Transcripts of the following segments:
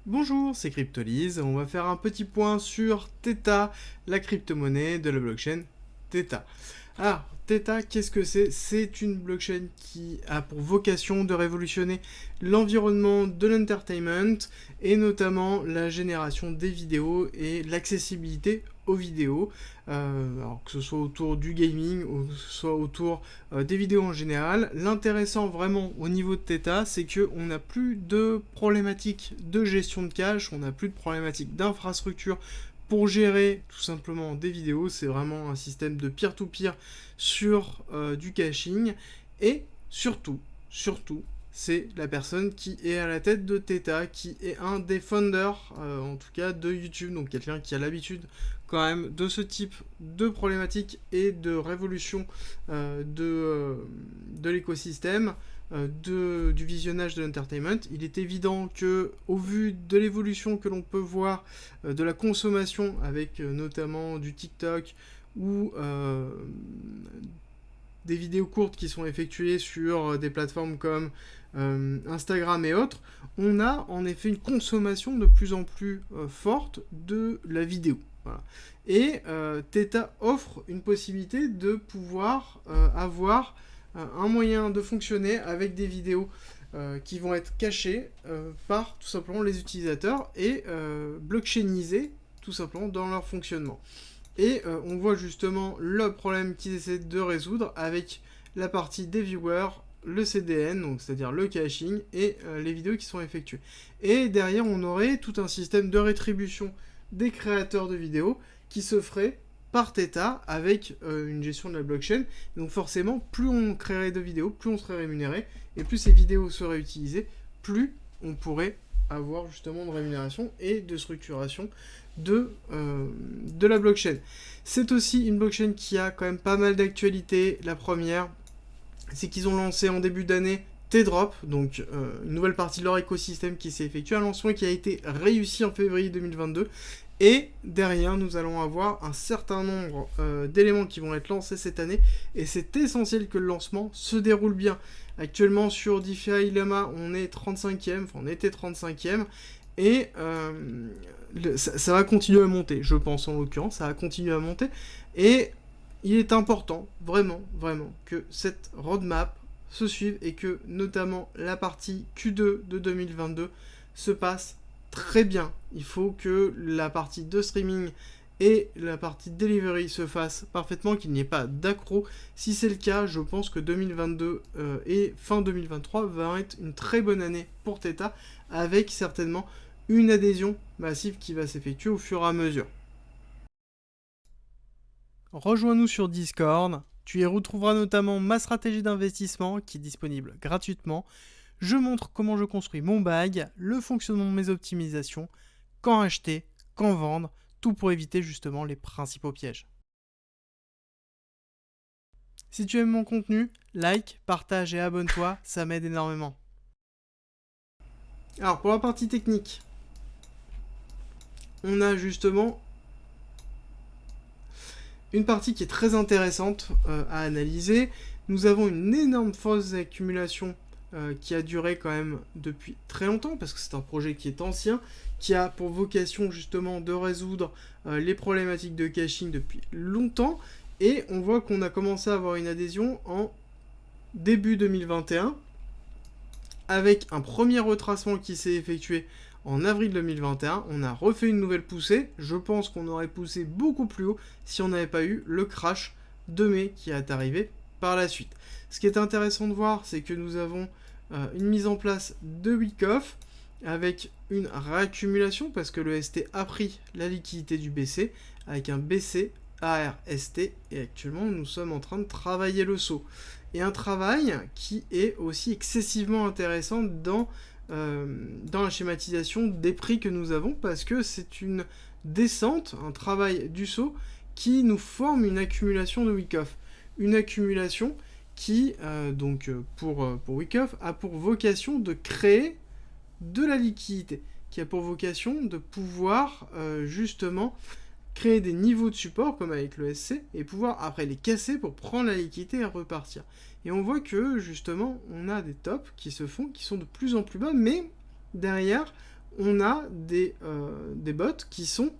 Bonjour, c'est Cryptolyse. On va faire un petit point sur Theta, la crypto-monnaie de la blockchain Theta. Alors, Theta, qu'est-ce que c'est? C'est une blockchain qui a pour vocation de révolutionner l'environnement de l'entertainment et notamment la génération des vidéos et l'accessibilité aux vidéos, alors que ce soit autour du gaming ou que ce soit autour des vidéos en général. L'intéressant vraiment au niveau de Theta, c'est qu'on n'a plus de problématiques de gestion de cache, on n'a plus de problématiques d'infrastructure pour gérer tout simplement des vidéos. C'est vraiment un système de peer-to-peer sur du caching. Et surtout, c'est la personne qui est à la tête de Theta, qui est un des founders, en tout cas de YouTube, donc quelqu'un qui a l'habitude quand même de ce type de problématiques et de révolution de l'écosystème, du visionnage de l'entertainment. Il est évident que, au vu de l'évolution que l'on peut voir de la consommation avec notamment du TikTok ou des vidéos courtes qui sont effectuées sur des plateformes comme Instagram et autres, on a en effet une consommation de plus en plus forte de la vidéo. Voilà. Et Theta offre une possibilité de pouvoir avoir un moyen de fonctionner avec des vidéos qui vont être cachées par tout simplement les utilisateurs et blockchainisées tout simplement dans leur fonctionnement. Et on voit justement le problème qu'ils essaient de résoudre avec la partie des viewers, le CDN, donc c'est-à-dire le caching, et les vidéos qui sont effectuées. Et derrière, on aurait tout un système de rétribution des créateurs de vidéos qui se ferait par Theta avec une gestion de la blockchain. Donc forcément, plus on créerait de vidéos, plus on serait rémunéré, et plus ces vidéos seraient utilisées, plus on pourrait avoir justement de rémunération et de structuration de la blockchain. C'est aussi une blockchain qui a quand même pas mal d'actualités. La première, c'est qu'ils ont lancé en début d'année T-Drop, donc une nouvelle partie de leur écosystème qui s'est effectué, un lancement qui a été réussi en février 2022, et derrière nous allons avoir un certain nombre d'éléments qui vont être lancés cette année, et c'est essentiel que le lancement se déroule bien. Actuellement sur DeFi Llama, on est 35e, enfin on était 35e, et ça va continuer à monter, je pense en l'occurrence, ça va continuer à monter, et il est important, vraiment, que cette roadmap se suive et que notamment la partie Q2 de 2022 se passe très bien. Il faut que la partie de streaming et la partie delivery se fasse parfaitement, qu'il n'y ait pas d'accro. Si c'est le cas, je pense que 2022 et fin 2023 va être une très bonne année pour Theta, avec certainement une adhésion massive qui va s'effectuer au fur et à mesure. Rejoins-nous sur Discord, tu y retrouveras notamment ma stratégie d'investissement qui est disponible gratuitement. Je montre comment je construis mon bag, le fonctionnement de mes optimisations, quand acheter, quand vendre, tout pour éviter justement les principaux pièges. Si tu aimes mon contenu, like, partage et abonne-toi, ça m'aide énormément. Alors pour la partie technique, on a justement une partie qui est très intéressante à analyser. Nous avons une énorme phase d'accumulation qui a duré quand même depuis très longtemps, parce que c'est un projet qui est ancien, qui a pour vocation justement de résoudre les problématiques de caching depuis longtemps, et on voit qu'on a commencé à avoir une adhésion en début 2021, avec un premier retracement qui s'est effectué en avril 2021, on a refait une nouvelle poussée. Je pense qu'on aurait poussé beaucoup plus haut si on n'avait pas eu le crash de mai qui est arrivé par la suite. Ce qui est intéressant de voir, c'est que nous avons une mise en place de Wyckoff avec une réaccumulation, parce que le ST a pris la liquidité du BC avec un BC ARST, et actuellement nous sommes en train de travailler le saut. Et un travail qui est aussi excessivement intéressant dans la schématisation des prix que nous avons, parce que c'est une descente, un travail du saut qui nous forme une accumulation de Wyckoff. Une accumulation qui, pour Wyckoff, a pour vocation de créer de la liquidité, qui a pour vocation de pouvoir justement créer des niveaux de support comme avec le SC et pouvoir après les casser pour prendre la liquidité et repartir. Et on voit que justement on a des tops qui se font, qui sont de plus en plus bas, mais derrière on a des bots qui sont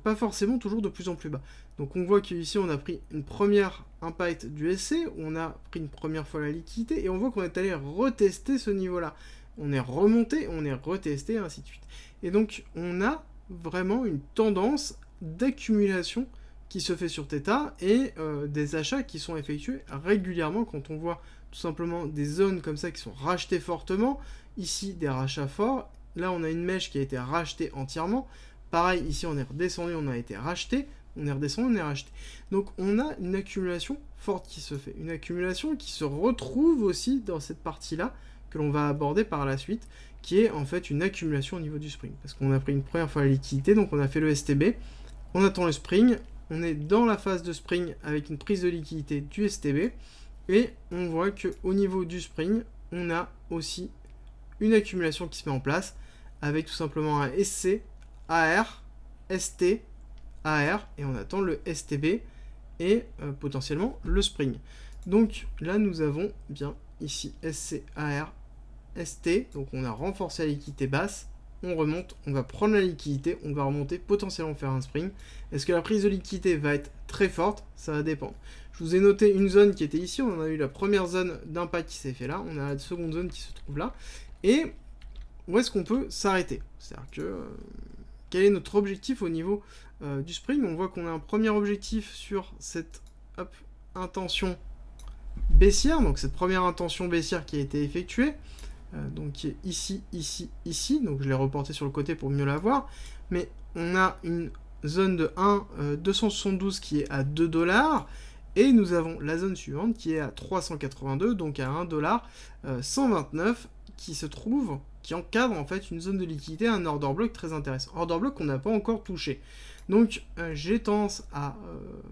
pas forcément toujours de plus en plus bas. Donc on voit qu'ici on a pris une première impact du SC, on a pris une première fois la liquidité, et on voit qu'on est allé retester ce niveau-là. On est remonté, on est retesté, et ainsi de suite. Et donc on a vraiment une tendance d'accumulation qui se fait sur Theta, et des achats qui sont effectués régulièrement quand on voit tout simplement des zones comme ça qui sont rachetées fortement. Ici des rachats forts, là on a une mèche qui a été rachetée entièrement. Pareil, ici on est redescendu, on a été racheté, on est redescendu, on est racheté. Donc on a une accumulation forte qui se fait. Une accumulation qui se retrouve aussi dans cette partie-là, que l'on va aborder par la suite, qui est en fait une accumulation au niveau du spring. Parce qu'on a pris une première fois la liquidité, donc on a fait le STB, on attend le spring, on est dans la phase de spring avec une prise de liquidité du STB, et on voit qu'au niveau du spring, on a aussi une accumulation qui se met en place, avec tout simplement un SC, AR, ST, AR, et on attend le STB et potentiellement le spring. Donc là nous avons bien ici SC, AR, ST, donc on a renforcé la liquidité basse, on remonte, on va prendre la liquidité, on va remonter, potentiellement faire un spring. Est-ce que la prise de liquidité va être très forte? Ça va dépendre. Je vous ai noté une zone qui était ici, on a eu la première zone d'impact qui s'est fait là, on a la seconde zone qui se trouve là, et où est-ce qu'on peut s'arrêter? C'est-à-dire que quel est notre objectif au niveau du spring? On voit qu'on a un premier objectif sur cette intention baissière, donc cette première intention baissière qui a été effectuée, donc qui est ici, ici, ici, donc je l'ai reporté sur le côté pour mieux la voir, mais on a une zone de 1,272 qui est à 2$, et nous avons la zone suivante qui est à 382, donc à 1,129$, qui se trouve, qui encadre en fait une zone de liquidité, un order block très intéressant. Order block qu'on n'a pas encore touché. Donc j'ai tendance à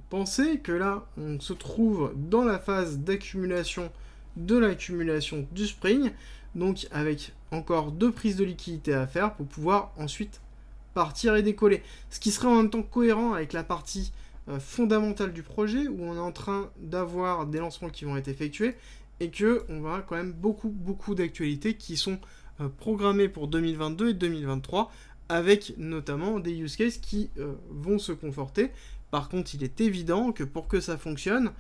penser que là, on se trouve dans la phase d'accumulation de l'accumulation du spring, donc avec encore 2 prises de liquidité à faire pour pouvoir ensuite partir et décoller. Ce qui serait en même temps cohérent avec la partie fondamentale du projet, où on est en train d'avoir des lancements qui vont être effectués, et que on va quand même beaucoup d'actualités qui sont programmées pour 2022 et 2023, avec notamment des use cases qui vont se conforter. Par contre, il est évident que pour que ça fonctionne,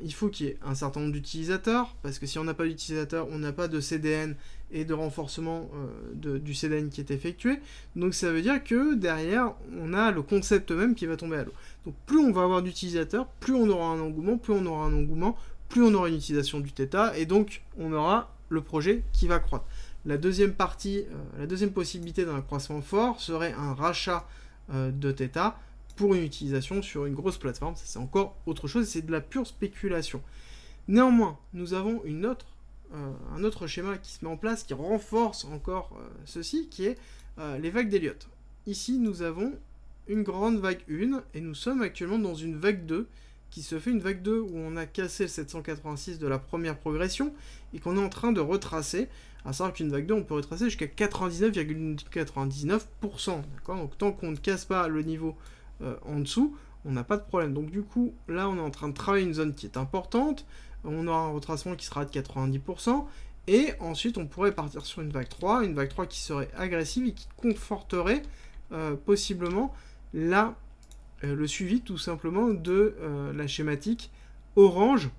il faut qu'il y ait un certain nombre d'utilisateurs, parce que si on n'a pas d'utilisateurs, on n'a pas de CDN et de renforcement du CDN qui est effectué. Donc ça veut dire que derrière, on a le concept même qui va tomber à l'eau. Donc plus on va avoir d'utilisateurs, plus on aura un engouement, plus on aura une utilisation du Theta, et donc on aura le projet qui va croître. La deuxième partie, la deuxième possibilité d'un accroissement fort serait un rachat de Theta pour une utilisation sur une grosse plateforme. Ça, c'est encore autre chose, c'est de la pure spéculation. Néanmoins, nous avons un autre schéma qui se met en place, qui renforce encore ceci, qui est les vagues d'Elliott. Ici, nous avons une grande vague 1, et nous sommes actuellement dans une vague 2, qui se fait une vague 2 où on a cassé le 786 de la première progression, et qu'on est en train de retracer, à savoir qu'une vague 2, on peut retracer jusqu'à 99,99%, d'accord? Donc tant qu'on ne casse pas le niveau en dessous, on n'a pas de problème. Donc du coup, là, on est en train de travailler une zone qui est importante, on aura un retracement qui sera de 90%, et ensuite, on pourrait partir sur une vague 3 qui serait agressive et qui conforterait possiblement le suivi tout simplement de la schématique orange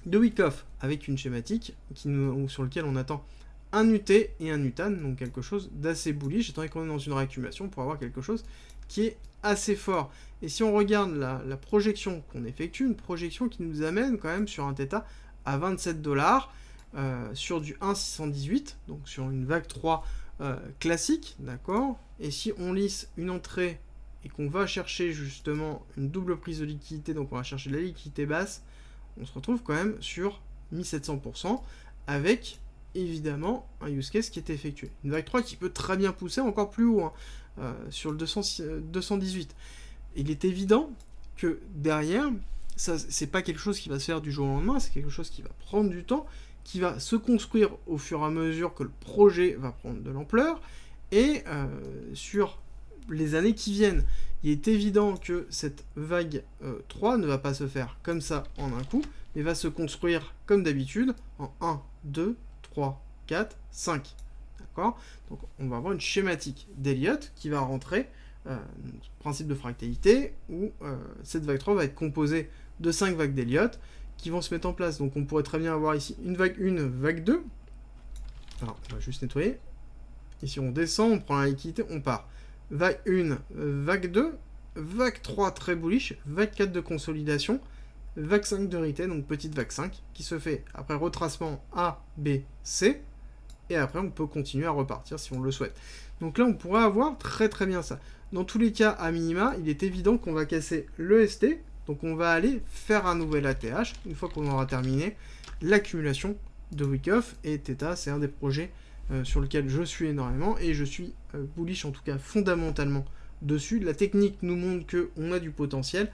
de Wyckoff, avec une schématique sur laquelle on attend un UT et un UTAN, donc quelque chose d'assez bullish, étant donné qu'on est dans une réaccumulation pour avoir quelque chose qui est assez fort. Et si on regarde la projection qu'on effectue, une projection qui nous amène quand même sur un Theta à 27$, sur du 1,618, donc sur une vague 3 classique, d'accord? Et si on lisse une entrée et qu'on va chercher justement une double prise de liquidité, donc on va chercher de la liquidité basse, on se retrouve quand même sur 1700%, avec évidemment un use case qui est effectué. Une vague 3 qui peut très bien pousser encore plus haut, sur le 218. Il est évident que derrière, ça, c'est pas quelque chose qui va se faire du jour au lendemain, c'est quelque chose qui va prendre du temps, qui va se construire au fur et à mesure que le projet va prendre de l'ampleur, et sur les années qui viennent. Il est évident que cette vague 3 ne va pas se faire comme ça en un coup, mais va se construire comme d'habitude en 1, 2, 3, 4, 5. D'accord? Donc on va avoir une schématique d'Elliott qui va rentrer, principe de fractalité, où cette vague 3 va être composée de 5 vagues d'Elliott qui vont se mettre en place. Donc on pourrait très bien avoir ici une vague 1, vague 2. Alors on va juste nettoyer. Ici on descend, on prend la liquidité, on part. Vague 1, vague 2, vague 3 très bullish, vague 4 de consolidation, vague 5 de retest, donc petite vague 5, qui se fait après retracement A, B, C, et après on peut continuer à repartir si on le souhaite. Donc là on pourrait avoir très très bien ça. Dans tous les cas, à minima, il est évident qu'on va casser le ST, donc on va aller faire un nouvel ATH, une fois qu'on aura terminé l'accumulation de week-off, et Theta c'est un des projets sur lequel je suis énormément, et je suis bullish en tout cas fondamentalement dessus. La technique nous montre qu'on a du potentiel,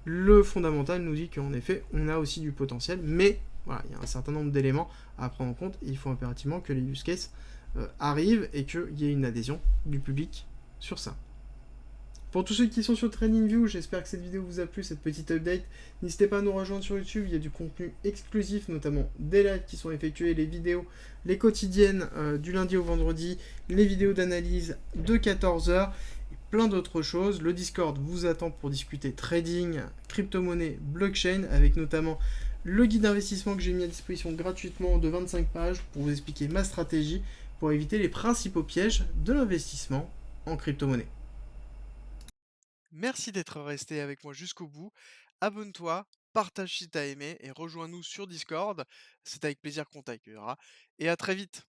le fondamental nous dit qu'en effet on a aussi du potentiel, mais voilà, il y a un certain nombre d'éléments à prendre en compte, et il faut impérativement que les use cases arrivent et qu'il y ait une adhésion du public sur ça. Pour tous ceux qui sont sur TradingView, j'espère que cette vidéo vous a plu, cette petite update. N'hésitez pas à nous rejoindre sur YouTube, il y a du contenu exclusif, notamment des lives qui sont effectués, les vidéos, les quotidiennes du lundi au vendredi, les vidéos d'analyse de 14h, et plein d'autres choses. Le Discord vous attend pour discuter trading, crypto-monnaie, blockchain, avec notamment le guide d'investissement que j'ai mis à disposition gratuitement de 25 pages pour vous expliquer ma stratégie pour éviter les principaux pièges de l'investissement en crypto-monnaie. Merci d'être resté avec moi jusqu'au bout. Abonne-toi, partage si t'as aimé et rejoins-nous sur Discord. C'est avec plaisir qu'on t'accueillera. Et à très vite.